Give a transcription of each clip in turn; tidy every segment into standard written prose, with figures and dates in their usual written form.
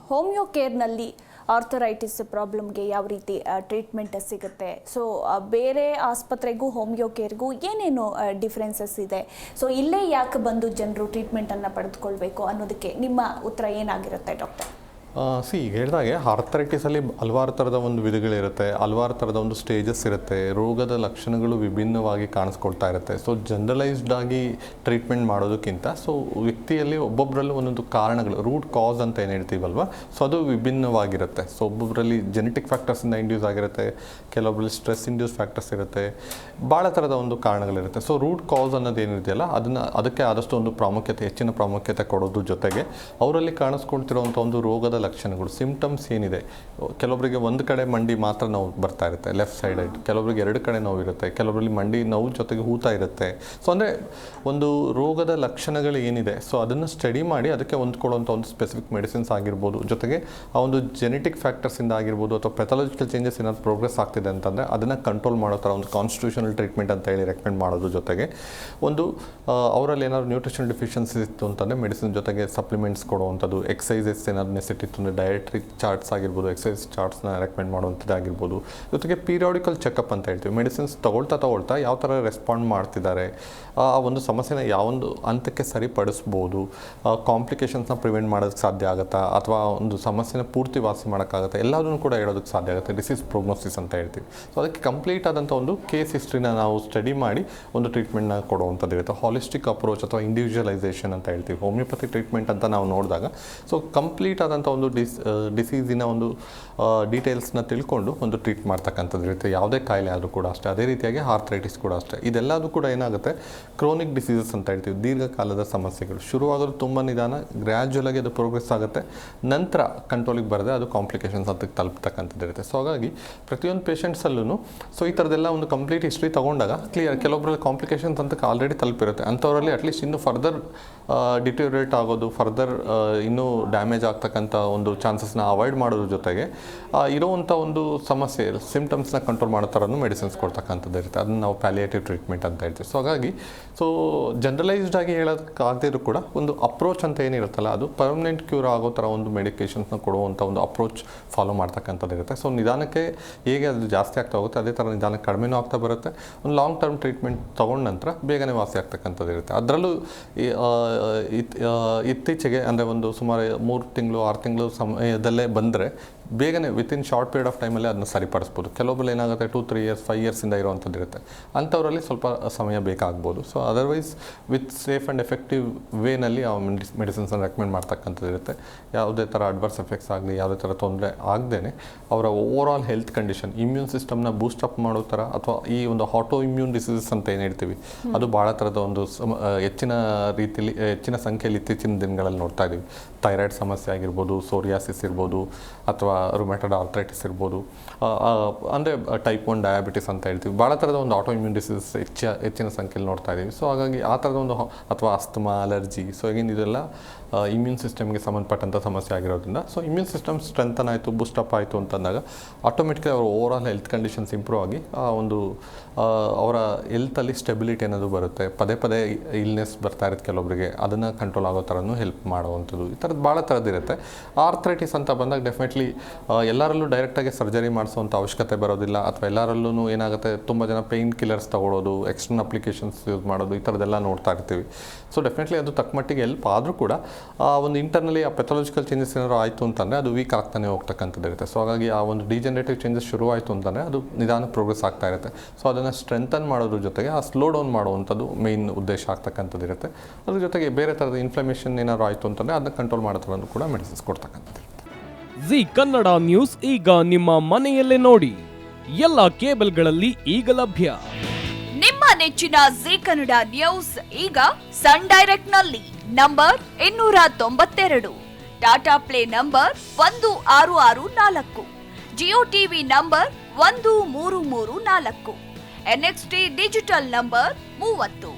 Homeo ಕೇರ್ನಲ್ಲಿ arthritis ಪ್ರಾಬ್ಲಮ್ಗೆ ಯಾವ ರೀತಿ treatment ಸಿಗುತ್ತೆ? ಸೊ ಬೇರೆ ಆಸ್ಪತ್ರೆಗೂ ಹೋಮಿಯೋ ಕೇರ್ಗೂ ಏನೇನು ಡಿಫ್ರೆನ್ಸಸ್ ಇದೆ? ಸೊ ಇಲ್ಲೇ ಯಾಕೆ ಬಂದು ಜನರು ಟ್ರೀಟ್ಮೆಂಟನ್ನು ಪಡೆದುಕೊಳ್ಬೇಕು ಅನ್ನೋದಕ್ಕೆ ನಿಮ್ಮ ಉತ್ತರ ಏನಾಗಿರುತ್ತೆ ಡಾಕ್ಟರ್? ಈಗ ಹೇಳಿದಾಗೆ ಆರ್ಥರೈಟಿಸಲ್ಲಿ ಹಲವಾರು ಥರದ ಒಂದು ವಿಧಗಳಿರುತ್ತೆ, ಹಲವಾರು ಥರದ ಒಂದು ಸ್ಟೇಜಸ್ ಇರುತ್ತೆ, ರೋಗದ ಲಕ್ಷಣಗಳು ವಿಭಿನ್ನವಾಗಿ ಕಾಣಿಸ್ಕೊಳ್ತಾ ಇರುತ್ತೆ. ಸೊ ಜನರಲೈಸ್ಡ್ ಆಗಿ ಟ್ರೀಟ್ಮೆಂಟ್ ಮಾಡೋದಕ್ಕಿಂತ ವ್ಯಕ್ತಿಯಲ್ಲಿ ಒಬ್ಬೊಬ್ಬರಲ್ಲೂ ಒಂದೊಂದು ಕಾರಣಗಳು, ರೂಟ್ ಕಾಸ್ ಅಂತ ಏನು ಹೇಳ್ತೀವಲ್ವ, ಸೊ ಅದು ವಿಭಿನ್ನವಾಗಿರುತ್ತೆ. ಸೊ ಒಬ್ಬೊಬ್ಬರಲ್ಲಿ ಜೆನೆಟಿಕ್ ಫ್ಯಾಕ್ಟರ್ಸಿಂದ ಇಂಡ್ಯೂಸ್ ಆಗಿರುತ್ತೆ, ಕೆಲವೊಬ್ಬರಲ್ಲಿ ಸ್ಟ್ರೆಸ್ ಇಂಡ್ಯೂಸ್ ಫ್ಯಾಕ್ಟರ್ಸ್ ಇರುತ್ತೆ, ಭಾಳ ಥರದ ಒಂದು ಕಾರಣಗಳಿರುತ್ತೆ. ಸೊ ರೂಟ್ ಕಾಸ್ ಅನ್ನೋದು ಏನಿದೆಯಲ್ಲ ಅದಕ್ಕೆ ಆದಷ್ಟು ಒಂದು ಹೆಚ್ಚಿನ ಪ್ರಾಮುಖ್ಯತೆ ಕೊಡೋದು ಜೊತೆಗೆ ಅವರಲ್ಲಿ ಕಾಣಿಸ್ಕೊಳ್ತಿರೋವಂಥ ಒಂದು ರೋಗದ ಲಕ್ಷಣಗಳು, ಸಿಂಪ್ಟಮ್ಸ್ ಏನಿದೆ. ಕೆಲವೊಬ್ಬರಿಗೆ ಒಂದು ಕಡೆ ಮಂಡಿ ಮಾತ್ರ ನೋವು ಬರ್ತಾ ಇರುತ್ತೆ, ಲೆಫ್ಟ್ ಸೈಡೆಡ್, ಕೆಲವೊಬ್ಬರಿಗೆ 2 ಕಡೆ ನೋವು ಇರುತ್ತೆ, ಕೆಲವೊಬ್ಬರಲ್ಲಿ ಮಂಡಿ ನೋವು ಜೊತೆಗೆ ಊತ ಇರುತ್ತೆ. ಸೊ ಅಂದರೆ ಒಂದು ರೋಗದ ಲಕ್ಷಣಗಳು ಏನಿದೆ, ಸೊ ಅದನ್ನು ಸ್ಟಡಿ ಮಾಡಿ ಅದಕ್ಕೆ ಹೊಂದ್ಕೊಳ್ಳುವಂಥ ಒಂದು ಸ್ಪೆಸಿಫಿಕ್ ಮೆಡಿಸಿನ್ಸ್ ಆಗಿರ್ಬೋದು, ಜೊತೆಗೆ ಆ ಒಂದು ಜೆನೆಟಿಕ್ ಫ್ಯಾಕ್ಟರ್ಸಿಂದ ಆಗಿರ್ಬೋದು ಅಥವಾ ಪೆಥಾಲಜಿಕಲ್ ಚೇಂಜಸ್ ಏನಾದ್ರು ಪ್ರೋಗ್ರೆಸ್ ಆಗ್ತಿದೆ ಅಂತಂದರೆ ಅದನ್ನು ಕಂಟ್ರೋಲ್ ಮಾಡೋ ಥರ ಒಂದು ಕಾನ್ಸ್ಟಿಟ್ಯೂಷನಲ್ ಟ್ರೀಟ್ಮೆಂಟ್ ಅಂತ ಹೇಳಿ ರೆಕಮೆಂಡ್ ಮಾಡೋದು, ಜೊತೆಗೆ ಒಂದು ಅವರಲ್ಲಿ ಏನಾದ್ರು ನ್ಯೂಟ್ರಿಷನ್ ಡಿಫಿಷಿಯನ್ಸಿ ಇತ್ತು ಅಂತಂದರೆ ಮೆಡಿಸಿನ್ ಜೊತೆಗೆ ಸಪ್ಲಿಮೆಂಟ್ಸ್ ಕೊಡುವಂಥದ್ದು, ಎಕ್ಸಸೈಸಸ್ ಏನಾದ್ರು ನೆಸಿಟಿ ಡಯಟ್ರಿ ಚಾರ್ಟ್ಸ್ ಆಗಿರ್ಬೋದು, ಎಕ್ಸಸೈಸ್ ಚಾರ್ಟ್ಸ್ನ ರೆಕಮೆಂಡ್ ಮಾಡುವಂಥದ್ದಾಗಿರ್ಬೋದು, ಜೊತೆಗೆ ಪೀರಿಯಾಡಿಕಲ್ ಚೆಕಪ್ ಅಂತ ಹೇಳ್ತೀವಿ. ಮೆಡಿಸಿನ್ಸ್ ತಗೊಳ್ತಾ ಯಾವ ಥರ ರೆಸ್ಪಾಂಡ್ ಮಾಡ್ತಿದ್ದಾರೆ, ಆ ಒಂದು ಸಮಸ್ಯೆನ ಯಾವೊಂದು ಹಂತಕ್ಕೆ ಸರಿಪಡಿಸ್ಬೋದು, ಕಾಂಪ್ಲಿಕೇಶನ್ಸ್ನ ಪ್ರಿವೆಂಟ್ ಮಾಡೋದಕ್ಕೆ ಸಾಧ್ಯ ಆಗುತ್ತಾ ಅಥವಾ ಒಂದು ಸಮಸ್ಯೆನ ಪೂರ್ತಿ ವಾಸಿ ಮಾಡೋಕ್ಕಾಗುತ್ತೆ, ಎಲ್ಲದನ್ನು ಕೂಡ ಹೇಳೋದಕ್ಕೆ ಸಾಧ್ಯ ಆಗುತ್ತೆ. ಡಿಸೀಸ್ ಪ್ರೋಗ್ನೋಸಿಸ್ ಅಂತ ಹೇಳ್ತೀವಿ. ಸೊ ಅದಕ್ಕೆ ಕಂಪ್ಲೀಟ್ ಆದಂಥ ಒಂದು ಕೇಸ್ ಹಿಸ್ಟ್ರಿನ ನಾವು ಸ್ಟಡಿ ಮಾಡಿ ಒಂದು ಟ್ರೀಟ್ಮೆಂಟ್ನ ಕೊಡುವಂಥದ್ದು ಇರುತ್ತೆ. ಹಾಲಿಸ್ಟಿಕ್ ಅಪ್ರೋಚ್ ಅಥವಾ ಇಂಡಿವಿಜುವಲೈಸೇಷನ್ ಅಂತ ಹೇಳ್ತೀವಿ. ಹೋಮಿಯೋಪತಿ ಟ್ರೀಟ್ಮೆಂಟ್ ಅಂತ ನಾವು ನೋಡಿದಾಗ ಸೊ ಕಂಪ್ಲೀಟ್ ಆದಂಥ ಒಂದು ಡಿಸೀಸಿನ ಒಂದು ಡೀಟೇಲ್ಸ್ನ ತಿಳ್ಕೊಂಡು ಒಂದು ಟ್ರೀಟ್ ಮಾಡ್ತಕ್ಕಂಥದ್ದು ಇರುತ್ತೆ. ಯಾವುದೇ ಕಾಯಿಲೆ ಆದರೂ ಕೂಡ ಅಷ್ಟೇ, ಅದೇ ರೀತಿಯಾಗಿ ಆರ್ಥರೈಟಿಸ್ ಕೂಡ ಅಷ್ಟೇ. ಇದೆಲ್ಲದೂ ಕೂಡ ಏನಾಗುತ್ತೆ, ಕ್ರೋನಿಕ್ ಡಿಸೀಸಸ್ ಅಂತ ಹೇಳ್ತೀವಿ. ದೀರ್ಘಕಾಲದ ಸಮಸ್ಯೆಗಳು ಶುರುವಾಗೋದು ತುಂಬ ನಿಧಾನ, ಗ್ರ್ಯಾಜುವಲ್ ಆಗಿ ಅದು ಪ್ರೋಗ್ರೆಸ್ ಆಗುತ್ತೆ, ನಂತರ ಕಂಟ್ರೋಲಿಗೆ ಬರದೆ ಅದು ಕಾಂಪ್ಲಿಕೇಶನ್ಸ್ ಅಂತ ತಲುಪ್ತಕ್ಕಂಥದ್ದು ಇರುತ್ತೆ. ಸೊ ಹಾಗಾಗಿ ಪ್ರತಿಯೊಂದು ಪೇಷಂಟ್ಸಲ್ಲೂ ಸೊ ಈ ಥರದ್ದೆಲ್ಲ ಒಂದು ಕಂಪ್ಲೀಟ್ ಹಿಸ್ಟ್ರಿ ತೊಗೊಂಡಾಗ ಕ್ಲಿಯರ್, ಕೆಲವೊಬ್ಬರಲ್ಲಿ ಕಾಂಪ್ಲಿಕೇಶನ್ಸ್ ಅಂತ ಆಲ್ರೆಡಿ ತಲುಪಿರುತ್ತೆ, ಅಂಥವರಲ್ಲಿ ಅಟ್ಲೀಸ್ಟ್ ಇನ್ನೂ ಫರ್ದರ್ ಡಿಟೋರಿಯೇಟ್ ಆಗೋದು, ಫರ್ದರ್ ಇನ್ನೂ ಡ್ಯಾಮೇಜ್ ಆಗ್ತಕ್ಕಂಥ ಒಂದು ಚಾನ್ಸಸ್ನ ಅವಾಯ್ಡ್ ಮಾಡೋದ್ರ ಜೊತೆಗೆ ಇರೋವಂಥ ಒಂದು ಸಮಸ್ಯೆ ಸಿಂಪ್ಟಮ್ಸ್ನ ಕಂಟ್ರೋಲ್ ಮಾಡೋ ಥರನೂ ಮೆಡಿಸಿನ್ಸ್ ಕೊಡ್ತಕ್ಕಂಥದ್ದು ಇರುತ್ತೆ. ಅದನ್ನು ನಾವು ಪ್ಯಾಲಿಯೇಟಿವ್ ಟ್ರೀಟ್ಮೆಂಟ್ ಅಂತ ಹೇಳ್ತೀವಿ. ಸೊ ಹಾಗಾಗಿ ಜನರಲೈಸ್ಡ್ ಆಗಿ ಹೇಳೋಕ್ಕಾಗದಿದ್ರು ಕೂಡ ಒಂದು ಅಪ್ರೋಚ್ ಅಂತ ಏನಿರುತ್ತಲ್ಲ, ಅದು ಪರ್ಮನೆಂಟ್ ಕ್ಯೂರ್ ಆಗೋ ಥರ ಒಂದು ಮೆಡಿಕೇಷನ್ಸ್ನ ಕೊಡುವಂಥ ಒಂದು ಅಪ್ರೋಚ್ ಫಾಲೋ ಮಾಡ್ತಕ್ಕಂಥದ್ದು ಇರುತ್ತೆ. ಸೊ ನಿಧಾನಕ್ಕೆ ಹೇಗೆ ಅದು ಜಾಸ್ತಿ ಆಗ್ತಾ ಹೋಗುತ್ತೆ, ಅದೇ ಥರ ನಿಧಾನಕ್ಕೆ ಕಡಿಮೆನೂ ಆಗ್ತಾ ಬರುತ್ತೆ. ಒಂದು ಲಾಂಗ್ ಟರ್ಮ್ ಟ್ರೀಟ್ಮೆಂಟ್ ತೊಗೊಂಡ ನಂತರ ಬೇಗನೆ ವಾಸಿ ಆಗ್ತಕ್ಕಂಥದ್ದು ಇರುತ್ತೆ. ಅದರಲ್ಲೂ ಇತ್ತೀಚೆಗೆ ಅಂದರೆ ಒಂದು ಸುಮಾರು 3 ತಿಂಗಳು 6 ತಿಂಗಳು ಸಮಯದಲ್ಲೇ ಬಂದರೆ ಬೇಗನೆ ವಿತಿನ್ ಶಾರ್ಟ್ ಪೀರಿಯಡ್ ಆಫ್ ಟೈಮಲ್ಲಿ ಅದನ್ನ ಸರಿಪಡಿಸ್ಬೋದು. ಕೆಲವೊಬ್ಬರು ಏನಾಗುತ್ತೆ 2-3 ಇಯರ್ಸ್ 5 ಇಯರ್ಸಿಂದ ಇರುವಂಥದ್ದು ಇರುತ್ತೆ, ಅಂಥವರಲ್ಲಿ ಸ್ವಲ್ಪ ಸಮಯ ಬೇಕಾಗ್ಬೋದು. So otherwise with safe and effective ವೇನಲ್ಲಿ ಆ ಮೆಡಿಸಿನ್ಸನ್ನು ರೆಕಮೆಂಡ್ ಮಾಡ್ತಕ್ಕಂಥದ್ದು ಇರುತ್ತೆ. ಯಾವುದೇ ಥರ ಅಡ್ವರ್ಸ್ ಎಫೆಕ್ಟ್ಸ್ ಆಗಲಿ, ಯಾವುದೇ ಥರ ತೊಂದರೆ ಆಗದೇ ಅವರ over all health condition, immune ಸಿಸ್ಟಮ್ನ ಬೂಸ್ಟಪ್ ಮಾಡೋ ಥರ, ಅಥವಾ ಈ ಒಂದು ಆಟೋ ಇಮ್ಯೂನ್ ಡಿಸೀಸಸ್ ಅಂತ ಏನು ಹೇಳ್ತೀವಿ, ಅದು ಭಾಳ ಥರದ ಒಂದು ಹೆಚ್ಚಿನ ರೀತಿಯಲ್ಲಿ ಹೆಚ್ಚಿನ ಸಂಖ್ಯೆಯಲ್ಲಿ ಇತ್ತೀಚಿನ ದಿನಗಳಲ್ಲಿ ನೋಡ್ತಾ ಇದ್ದೀವಿ. ಥೈರಾಯ್ಡ್ ಸಮಸ್ಯೆ ಆಗಿರ್ಬೋದು, ಸೋರಿಯಾಸಿಸ್ ಇರ್ಬೋದು, ಅಥವಾ ರುಮ್ಯಾಟೆಡ್ ಆರ್ಥರೈಟಿಸ್ ಇರ್ಬೋದು, ಅಂದರೆ ಟೈಪ್ 1 ಡಯಾಬಿಟಿಸ್ ಅಂತ ಹೇಳ್ತೀವಿ. ಭಾಳ ಥರದ ಒಂದು ಆಟೋ ಇಮ್ಯೂನ್ ಡಿಸೀಸಸ್ ಹೆಚ್ಚಿನ ಸಂಖ್ಯೆಯಲ್ಲಿ ನೋಡ್ತಾ ಇದ್ದೀವಿ. ಸೊ ಹಾಗಾಗಿ ಆ ಥರದ ಒಂದು ಅಥವಾ ಅಸ್ತಮಾ, ಅಲರ್ಜಿ, ಸೊ ಈಗಿನ ಇದೆಲ್ಲ ಇಮ್ಯೂನ್ ಸಿಸ್ಟಮ್ಗೆ ಸಂಬಂಧಪಟ್ಟಂಥ ಸಮಸ್ಯೆ ಆಗಿರೋದ್ರಿಂದ ಸೊ ಇಮ್ಯೂನ್ ಸಿಸ್ಟಮ್ ಸ್ಟ್ರೆಂಥನ್ ಆಯಿತು, ಬೂಸ್ಟಪ್ ಆಯಿತು ಅಂತಂದಾಗ ಆಟೋಮೆಟಿಕ್ಲಿ ಅವರ over all health conditions improve ಆಗಿ ಒಂದು ಅವರ ಹೆಲ್ತಲ್ಲಿ ಸ್ಟೆಬಿಲಿಟಿ ಅನ್ನೋದು ಬರುತ್ತೆ. ಪದೇ ಪದೇ ಇಲ್ನೆಸ್ ಬರ್ತಾ ಇರುತ್ತೆ ಕೆಲವೊಬ್ಬರಿಗೆ, ಅದನ್ನು ಕಂಟ್ರೋಲ್ ಆಗೋ ಥರನೂ ಹೆಲ್ಪ್ ಮಾಡುವಂಥದ್ದು. ಈ ಥರದ್ದು ಭಾಳ ಥರದ್ದಿರುತ್ತೆ. ಆರ್ಥರೈಟಿಸ್ ಅಂತ ಬಂದಾಗ ಡೆಫಿನೆಟ್ಲಿ ಎಲ್ಲರಲ್ಲೂ ಡೈರೆಕ್ಟಾಗಿ ಸರ್ಜರಿ ಮಾಡಿಸೋವಂಥ ಅವಶ್ಯಕತೆ ಬರೋದಿಲ್ಲ, ಅಥವಾ ಎಲ್ಲರಲ್ಲೂ ಏನಾಗುತ್ತೆ ತುಂಬ ಜನ ಪೇಯ್ನ್ ಕಿಲ್ಲರ್ಸ್ ತೊಗೊಳ್ಳೋದು, ಎಕ್ಸ್ಟರ್ನಲ್ ಅಪ್ಲಿಕೇಶನ್ಸ್ ಯೂಸ್ ಮಾಡೋದು, ಈ ಥರದ್ದೆಲ್ಲ ನೋಡ್ತಾ ಇರ್ತೀವಿ. ಸೊ ಡೆಫಿನೆಟ್ಲಿ ಅದು ತಕ್ಕ ಮಟ್ಟಿಗೆ ಹೆಲ್ಪ್ ಆದರೂ ಕೂಡ ಒಂದು ಇಂಟರ್ನಲಿ ಆ ಪೆಥಾಲಜಿಕಲ್ ಚೇಂಜಸ್ ಏನಾದ್ರು ಆಯಿತು ಅಂತಂದರೆ ಅದು ವೀಕ್ ಆಗ್ತಾನೆ ಹೋಗ್ತಕ್ಕಂಥದ್ದು ಇರುತ್ತೆ. ಸೊ ಹಾಗಾಗಿ ಆ ಒಂದು ಡಿಜನರೇಟಿವ್ ಚೇಂಜಸ್ ಶುರು ಆಯಿತು ಅಂತಂದರೆ ಅದು ನಿಧಾನ ಪ್ರೋಗ್ರೆಸ್ ಆಗ್ತಾ ಇರುತ್ತೆ. ಸೊ ಅದನ್ನು ಸ್ಟ್ರೆಂಥನ್ ಮಾಡೋದ್ರ ಜೊತೆಗೆ ಆ ಸ್ಲೋ ಡೌನ್ ಮಾಡುವಂಥದ್ದು ಮೇಯ್ನ್ ಉದ್ದೇಶ ಆಗ್ತಕ್ಕಂಥದ್ದು ಇರುತ್ತೆ. ಅದ್ರ ಜೊತೆಗೆ ಬೇರೆ ಥರದ ಇನ್ಫ್ಲಮೇಷನ್ ಏನಾದ್ರು ಆಯಿತು ಅಂತಂದರೆ ಅದನ್ನ ಕಂಟ್ರೋಲ್ ಮಾಡೋ ಥರದ್ದು ಕೂಡ ಮೆಡಿಸಿನ್ಸ್ ಕೊಡ್ತಕ್ಕಂಥದ್ದು. ಜಿ ಕನ್ನಡ ನ್ಯೂಸ್ ಈಗ ನಿಮ್ಮ ಮನೆಯಲ್ಲೇ ನೋಡಿ, ಎಲ್ಲ ಕೇಬಲ್ಗಳಲ್ಲಿ ಈಗ ಲಭ್ಯ. ನಿಮ್ಮ ನೆಚ್ಚಿನ ಜಿ ಕನ್ನಡ ನ್ಯೂಸ್ ಈಗ ಸನ್ ಡೈರೆಕ್ಟ್ ನಲ್ಲಿ number 292, Tata play number 1664, Jio TV number 1334, NXT digital number 30,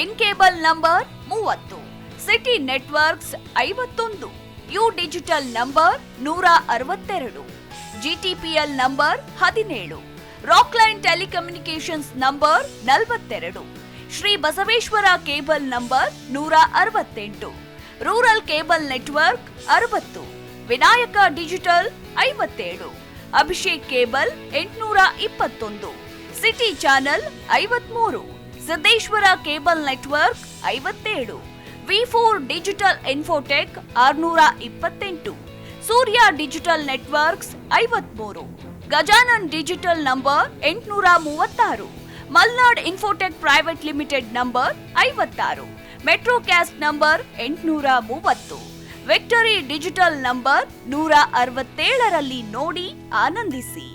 N cable number 30, city networks 51, U digital number 162, GTPL number 17, Rockline telecommunications number 42, Shri Basaveshwara cable number 168, rural cable network 60, Vinayaka digital 57, Abhishek cable 821, city channel 53, Siddeshwara cable network 57, V4 digital Infotech 628, ಸೂರ್ಯ digital networks 53, Gajanan digital number 836, Malnad infotech private limited number 56, Metrocast number 830, victory digital number 167ರಲ್ಲಿ ನೋಡಿ ಆನಂದಿಸಿ.